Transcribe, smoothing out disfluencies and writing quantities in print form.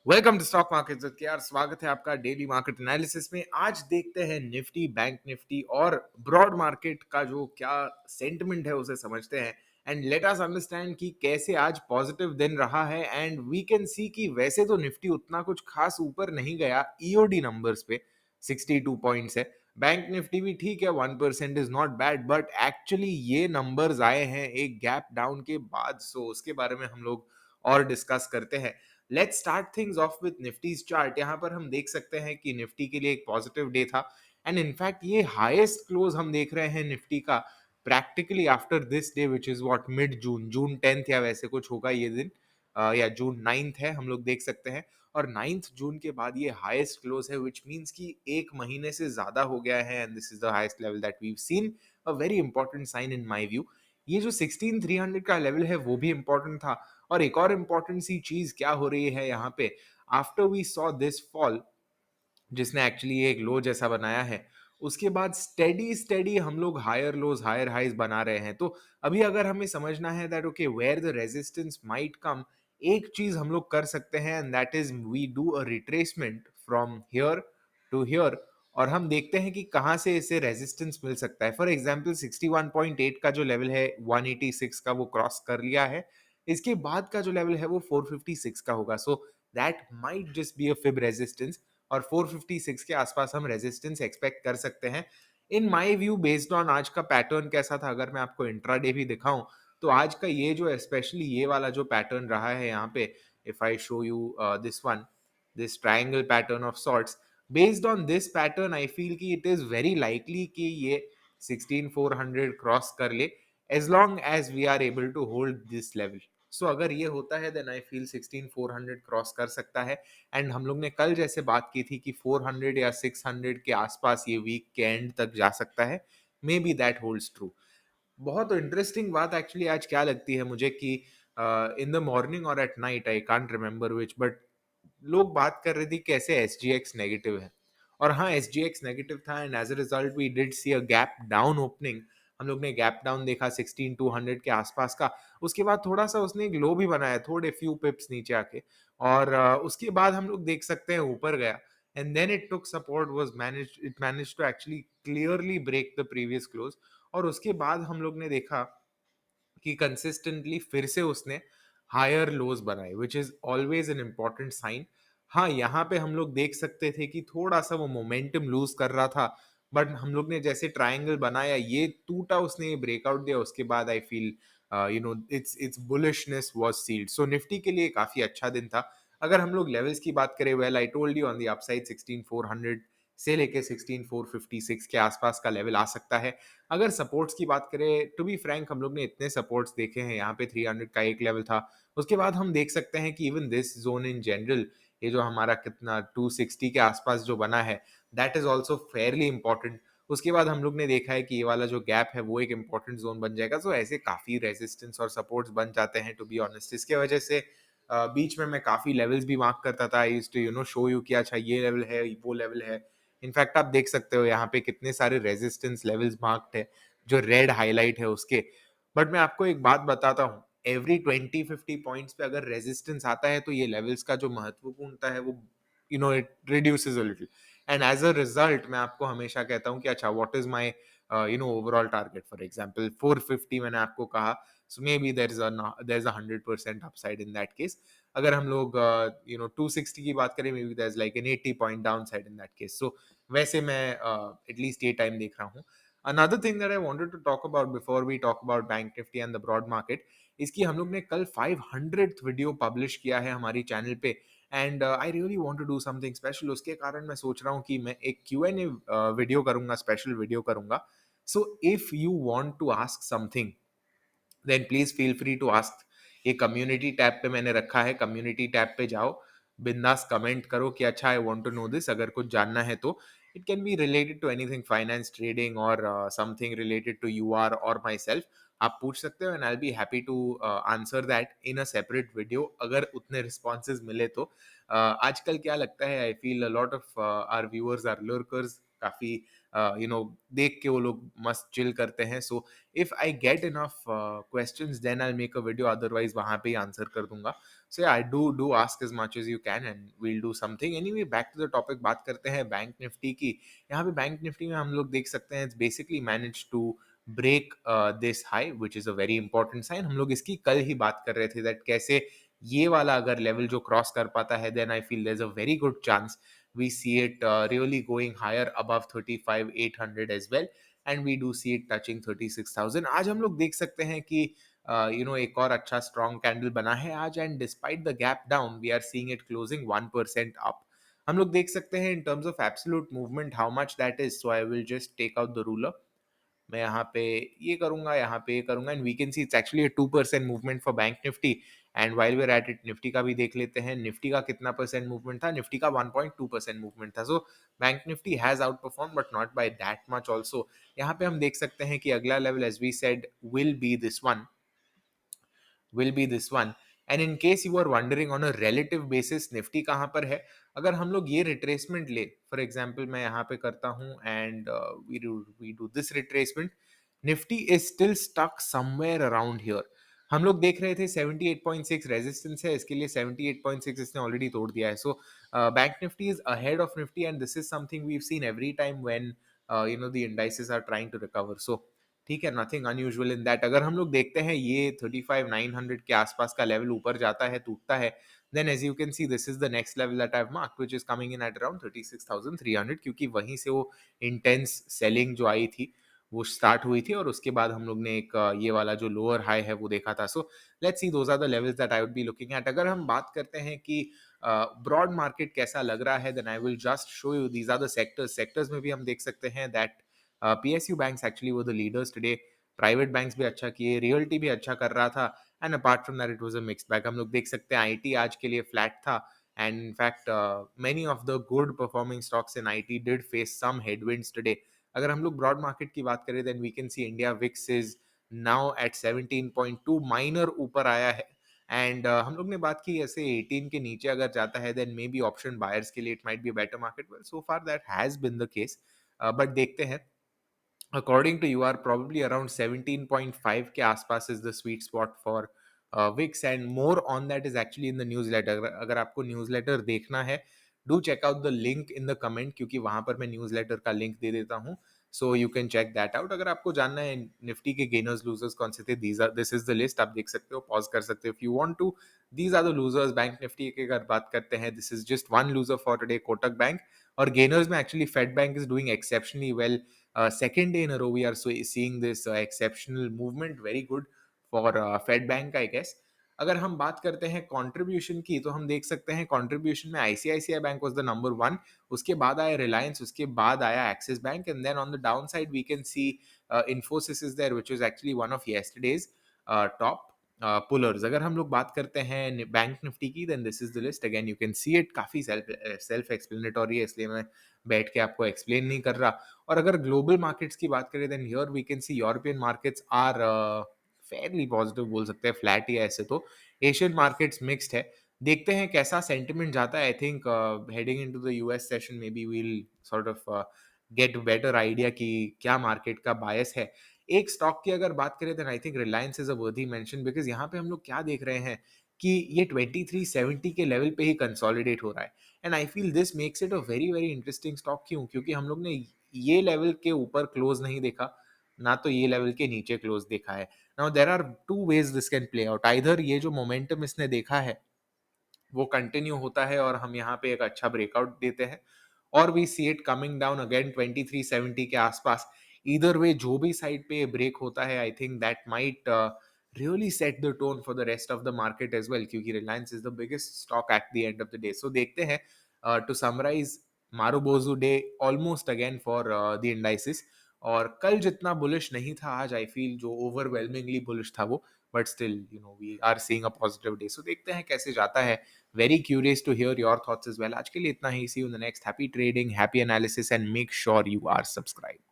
Welcome to stock market के यार, स्वागत है आपका डेली मार्केट एनालिसिस में। आज देखते हैं निफ्टी, बैंक निफ्टी और ब्रॉड मार्केट का जो क्या सेंटिमेंट है उसे समझते हैं एंड लेट अस अंडरस्टैंड कि कैसे आज पॉजिटिव दिन रहा है। एंड वी कैन सी कि वैसे तो निफ्टी उतना कुछ खास ऊपर नहीं गया ईओडी नंबर्स पे, 62 पॉइंट्स है। बैंक निफ्टी भी ठीक है, 1% is not bad, but actually ये नंबर्स आए हैं एक गैप डाउन के बाद, सो उसके बारे में हम लोग और डिस्कस करते हैं। Let's start things off with Nifty's chart. यहाँ पर हम देख सकते हैं कि निफ्टी के लिए एक पॉजिटिव डे था एंड इनफैक्ट ये हाईएस्ट क्लोज हम देख रहे हैं निफ्टी का practically after this day which is what mid June, June 10th या वैसे कुछ होगा ये दिन, या जून 9th है, हम लोग देख सकते हैं। और 9th जून के बाद ये हाईएस्ट क्लोज है विच मींस कि एक महीने से ज्यादा हो गया है and this is the highest level that we seen. A very important sign in my view. ये जो 16300 का लेवल है वो भी इंपॉर्टेंट था। और एक और इंपॉर्टेंट सी चीज क्या हो रही है यहाँ पे, after we saw this fall जिसने एक्चुअली एक लो जैसा बनाया है, उसके बाद स्टेडी स्टेडी हम लोग हायर लोज हायर हाइज बना रहे हैं। तो अभी अगर हमें समझना है that okay where the resistance might come, एक चीज हम लोग कर सकते हैं and that is we do a retracement from here to here और हम देखते हैं कि कहां से इसे रेजिस्टेंस मिल सकता है। फॉर एग्जांपल 61.8 का जो लेवल है 186 का वो क्रॉस कर लिया है। इसके बाद का जो लेवल है वो 456 का होगा, so that might just be a fib resistance और 456 के आसपास हम रेजिस्टेंस एक्सपेक्ट कर सकते हैं। इन माय व्यू बेस्ड ऑन आज का पैटर्न कैसा था, अगर मैं आपको इंट्राडे भी दिखाऊं तो आज का ये जो स्पेशली ये वाला जो पैटर्न रहा है यहाँ पे, if I show you this one, this triangle pattern of sorts, based on this pattern I feel कि इट इज वेरी लाइकली कि ये 16400 क्रॉस कर ले as long as we are able to hold this level. So अगर ये होता है then I feel 16400 cross कर सकता है। एंड हम लोग ने कल जैसे बात की थी कि 400 या 600 के आसपास ये वीक के एंड तक जा सकता है, may be that holds true. बहुत इंटरेस्टिंग बात एक्चुअली आज क्या लगती है मुझे कि इन द मॉर्निंग और at night, I can't remember which, but लोग बात कर रहे थे कैसे एस जी एक्स नेगेटिव है। और हाँ, एस जी एक्स नेगेटिव था and as a result we did see a gap down opening. हम लोग ने गैप डाउन देखा 16200 के आसपास का। उसके बाद थोड़ा सा उसने एक लो भी बनाया, थोड़े फ्यू पिप्स नीचे आके, और उसके बाद हम लोग देख सकते हैं ऊपर गया and then it took support, was manage it manage to actually clearly break the previous close. और उसके बाद हम लोग ने देखा कि कंसिस्टेंटली फिर से उसने हायर लोज बनाए which is always an important sign. हाँ, यहाँ पे हम लोग देख सकते थे कि थोड़ा सा वो मोमेंटम लूज कर रहा था, बट हम लोग ने जैसे ट्रायंगल बनाया ये टूटा, उसने ये ब्रेकआउट दिया, उसके बाद I feel its bullishness was sealed. So Nifty के लिए काफी अच्छा दिन था। अगर हम लोग लेवल्स की बात करें, well I told you on the upside 16400 से लेके 16456 के आसपास का लेवल आ सकता है। अगर सपोर्ट्स की बात करें, टू बी फ्रैंक हम लोग ने इतने सपोर्ट्स देखे हैं, यहाँ पे 300 का एक लेवल था। उसके बाद हम देख सकते हैं कि even this zone in general, ये जो हमारा कितना 260 के आसपास जो बना है, that is also Fairlie important. उसके बाद हम लोग ने देखा है कि ये वाला जो गैप है वो एक इंपॉर्टेंट जोन बन जाएगा। तो ऐसे काफी रेजिस्टेंस और सपोर्ट्स बन जाते हैं टू बी ऑनेस्ट। इसके वजह से बीच में मैं काफी लेवल्स भी मार्क करता था, I used to show you कि अच्छा ये लेवल है, वो लेवल है। इनफैक्ट आप देख सकते हो यहाँ पे कितने सारे रेजिस्टेंस लेवल्स मार्क्ड है, जो रेड हाईलाइट है उसके। बट मैं आपको एक बात बताता हूँ, एवरी 20-50 पॉइंट्स पे अगर रेजिस्टेंस आता है तो ये लेवल्स का जो महत्वपूर्णता है वो it reduces a little. And as a result मैं आपको हमेशा कहता हूँ कि अच्छा what is my overall target. For example 450 मैंने आपको कहा, so maybe there is a 100% upside in that case. अगर हम लोग 260 की बात करें, maybe there is like an 80 point down side in that case. So वैसे मैं एटलीस्ट ये टाइम देख रहा हूँ। Another thing that I wanted to talk about before we talk about Bank Nifty and the broad market इसकी हम लोग ने कल 500th वीडियो पब्लिश किया है हमारी चैनल पे and I really want to do something special. उसके कारण मैं सोच रहा हूँ कि मैं एक Q&A वीडियो करूंगा, स्पेशल वीडियो करूंगा। So if you want to ask something then please feel free to ask. ये कम्युनिटी टैब पे मैंने रखा है, कम्युनिटी टैब पे जाओ, बिंदास कमेंट करो कि अच्छा I want to know this, अगर कुछ जानना है तो। It can be related to anything finance, trading और something related to you are और माई सेल्फ। आप पूछ सकते हो and I be happy to answer that in a separate video अगर उतने रिस्पॉन्सेज मिले तो। आजकल क्या लगता है, I feel a lot of our viewers are lurkers, काफी देख के वो लोग मस्त चिल करते हैं। So if I get enough questions then I make a video, otherwise वहां पे ही आंसर कर दूंगा। So I do ask as much as you can and we'll do something. Anyway back to the topic, बात करते हैं bank Nifty की। यहाँ पे बैंक निफ्टी में हम लोग देख सकते हैं it's basically manage to break this high which is a very important sign. हम लोग इसकी कल ही बात कर रहे थे दैट कैसे ये वाला अगर लेवल जो क्रॉस कर पाता है then I feel there is a very good chance we see it really going higher above 35,800 as well, and we do see it touching 36,000। आज हम लोग देख सकते हैं कि एक और अच्छा स्ट्रॉन्ग कैंडल बना है आज, and despite the gap down we are seeing it closing 1% up. हम लोग देख सकते हैं in terms of absolute movement how much that is. So I will just take out the ruler. मैं यहाँ पे ये करूंगा, यहाँ पे ये करूंगा, and we can see it's actually 2% movement for bank Nifty. And while we are at it, Nifty का भी देख लेते हैं। निफ्टी का कितना परसेंट मूवमेंट था? निफ्टी का 1.2% मूवमेंट था। So bank Nifty has outperform but not by that much also. यहाँ पे हम देख सकते हैं कि अगला level as we said will be this one. And in case you are wondering on a relative basis Nifty कहाँ पर है, अगर हम लोग ये रिट्रेसमेंट ले, फॉर एग्जांपल मैं यहाँ पे करता हूँ and we do this retracement, Nifty is still stuck somewhere around here. हम लोग देख रहे थे 78.6 रेजिस्टेंस है, इसके लिए 78.6 इसने ऑलरेडी तोड़ दिया है। So bank Nifty is ahead of Nifty and this is something we have seen every time when the indices are trying to recover. So ठीक है, नथिंग अनयूजुअल इन दैट। अगर हम लोग देखते हैं ये 35,900 के आसपास का लेवल ऊपर जाता है, टूटता है, then as you can see this is the next level that I have marked which is coming in at around 36,300, क्योंकि वहीं से वो इंटेंस सेलिंग जो आई थी वो स्टार्ट हुई थी, और उसके बाद हम लोग ने एक ये वाला जो लोअर हाई है वो देखा था। So let's see those are the levels that I would be looking at. अगर हम बात करते हैं कि ब्रॉड मार्केट कैसा लग रहा है, then I will just show you these are the sectors में भी हम देख सकते हैं that PSU banks actually were the leaders today। Private banks भी अच्छा किए, रियल्टी भी अच्छा कर रहा था, and apart from that it was a mixed bag. हम लोग देख सकते हैं आईटी आज के लिए फ्लैट था, and in fact many of the good performing stocks in IT did face some headwinds today। अगर हम लोग ब्रॉड मार्केट की बात करें then we can see India VIX is now at 17.2, minor ऊपर आया है। एंड हम लोग ने बात की ऐसे 18 के नीचे अगर जाता है then may be option buyers के लिए it might be a better market. Well so far that has been the case, but देखते हैं। According to you are probably around 17.5 के आसपास is the sweet spot for VIX, and more on that is actually in the newsletter। अगर आपको newsletter देखना है, do check out the link in the comment, क्योंकि वहां पर मैं newsletter का link दे देता हूँ, so you can check that out। अगर आपको जानना है निफ्टी के गेनर्स लूजर्स कौन से थे, दिस इज द लिस्ट, आप देख सकते हो, पॉज कर सकते हो if you want to। these are the losers। Bank Nifty की अगर बात करते हैं, this is just one loser for today, Kotak bank. और गेनर्स में actually Fed bank is doing exceptionally well. Second day in a row we are seeing this exceptional movement, very good for Fed Bank I guess। अगर हम बात करते हैं contribution की, तो हम देख सकते हैं कंट्रीब्यूशन में ICICI bank was the number 1, उसके बाद आया रिलायंस, उसके बाद आया Axis bank, and then on the down side we can see Infosys is there which is actually one of yesterday's top pullers. अगर हम लोग बात करते हैं बैंक निफ्टी की, then this is the list, again you can see it, काफी self explanatory है, इसलिए मैं बैठ के आपको एक्सप्लेन नहीं कर रहा। और अगर ग्लोबल मार्केट्स की बात करें then here we can see European markets are fairly positive बोल सकते हैं, फ्लैट ही है ऐसे तो। एशियन मार्केट्स मिक्स्ड है, देखते हैं कैसा सेंटिमेंट जाता है। I think heading into the US session may be we will sort of get better idea कि क्या मार्केट का बायस है। एक स्टॉक की अगर बात करें then I think Reliance is a worthy mention, because यहाँ पे हम लोग क्या देख रहे हैं कि ये 2370 के लेवल पे ही कंसोलिडेट हो रहा है, and I feel this makes it a very very interesting stock. क्यों? क्योंकि हम लोग ने ये लेवल के ऊपर क्लोज नहीं देखा, ना तो ये लेवल के नीचे क्लोज देखा है। Now there are two ways this can play out, either ये जो मोमेंटम इसने देखा है वो कंटिन्यू होता है और हम यहाँ पे एक अच्छा ब्रेकआउट देते हैं, और we see it coming down again 2370 के आसपास। इधर वे जो भी साइड पे ब्रेक होता है, I think that might really set the tone for the rest of the market as well, क्योंकि Reliance is the biggest stock at the end of the day. So देखते हैं, to summarise, marubozu day almost again for the indices. और कल जितना bullish नहीं था आज, I feel जो ओवरवेलमिंगली बुलिश था वो, but still we are seeing a positive day. So देखते हैं कैसे जाता है। Very curious to hear your thoughts as well। आज के लिए इतना ही, see you in the next। Happy trading, happy analysis, and make sure you are subscribed।